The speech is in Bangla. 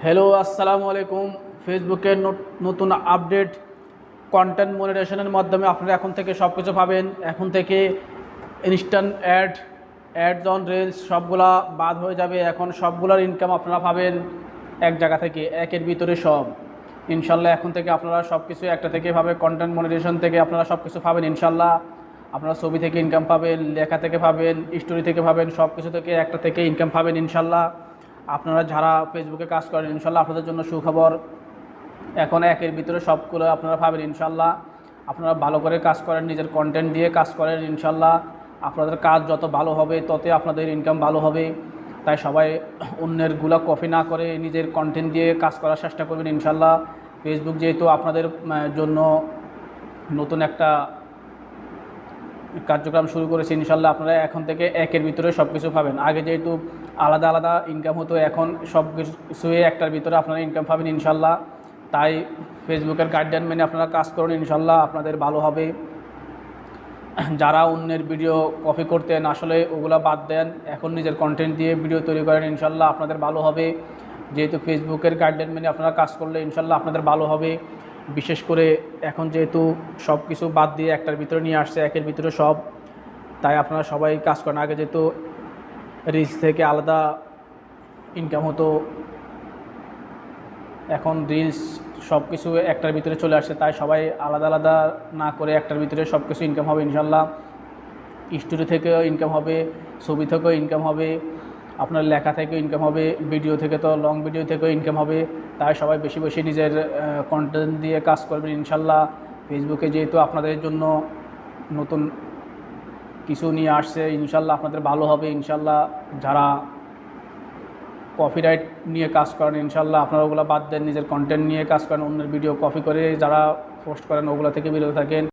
হ্যালো, আসসালামু আলাইকুম। ফেসবুকের নতুন আপডেট কন্টেন্ট মনিটাইজেশনের মাধ্যমে আপনারা এখন থেকে সব কিছু পাবেন। এখন থেকে ইনস্ট্যান্ট অ্যাডস অন রিলস সবগুলা বাদ হয়ে যাবে। এখন সবগুলোর ইনকাম আপনারা পাবেন এক জায়গা থেকে, একের ভিতরে সব। ইনশাল্লাহ এখন থেকে আপনারা সব কিছু একটা থেকে পাবেন। কন্টেন্ট মনিটাইজেশন থেকে আপনারা সব কিছু পাবেন ইনশাল্লাহ। আপনারা ছবি থেকে ইনকাম পাবেন, লেখা থেকে পাবেন, স্টোরি থেকে পাবেন, সব কিছু থেকে একটা থেকে ইনকাম পাবেন ইনশাল্লাহ। আপনারা যারা ফেসবুকে কাজ করেন ইনশাল্লাহ আপনাদের জন্য সুখবর। এখন একের ভিতরে সবগুলো আপনারা পাবেন ইনশাল্লাহ। আপনারা ভালো করে কাজ করেন, নিজের কন্টেন্ট দিয়ে কাজ করেন ইনশাল্লাহ। আপনাদের কাজ যত ভালো হবে তত আপনাদের ইনকাম ভালো হবে। তাই সবাই অন্যেরগুলো কপি না করে নিজের কন্টেন্ট দিয়ে কাজ করার চেষ্টা করবেন ইনশাল্লাহ। ফেসবুক যেহেতু আপনাদের জন্য নতুন একটা কার্যক্রম শুরু করেছে ইনশাল্লাহ, আপনারা এখন থেকে একের ভিতরে সব কিছু পাবেন। আগে যেহেতু আলাদা আলাদা ইনকাম হতো, এখন সব কিছুই একটার ভিতরে আপনারা ইনকাম পাবেন ইনশাল্লাহ। তাই ফেসবুকের গাইডলাইন মেনে আপনারা কাজ করুন ইনশাল্লাহ, আপনাদের ভালো হবে। যারা অন্যের ভিডিও কপি করতেন আসলে ওগুলো বাদ দেন, এখন নিজের কন্টেন্ট দিয়ে ভিডিও তৈরি করেন ইনশাল্লাহ, আপনাদের ভালো হবে। যেহেতু ফেসবুকের গাইডলাইন মেনে আপনারা কাজ করলে ইনশাল্লাহ আপনাদের ভালো হবে। বিশেষ করে এখন যেহেতু সব কিছু বাদ দিয়ে একটার ভিতরে নিয়ে আসছে, একের ভিতরে সব, তাই আপনারা সবাই কাজ করেন। আগে যেহেতু রিলস থেকে আলাদা ইনকাম হতো, এখন রিলস সব কিছু একটার ভিতরে চলে আসছে, তাই সবাই আলাদা আলাদা না করে একটার ভিতরে সব কিছু ইনকাম হবে ইনশাল্লাহ। স্টোরি থেকেও ইনকাম হবে, ছবি থেকেও ইনকাম হবে, আপনার লেখা থেকেও ইনকাম হবে, ভিডিও থেকে তো লং ভিডিও থেকেও ইনকাম হবে। তাই সবাই বেশি বেশি নিজের কন্টেন্ট দিয়ে কাজ করবেন ইনশাল্লাহ। ফেসবুকে যেহেতু আপনাদের জন্য নতুন কিছু নিয়ে আসছে ইনশাল্লাহ, আপনাদের ভালো হবে ইনশাল্লাহ। যারা কপিরাইট নিয়ে কাজ করেন ইনশাল্লাহ আপনারা ওগুলো বাদ দেন, নিজের কন্টেন্ট নিয়ে কাজ করেন, অন্যের ভিডিও কপি করে যারা পোস্ট করেন ওগুলো থেকে বিরত থাকেন।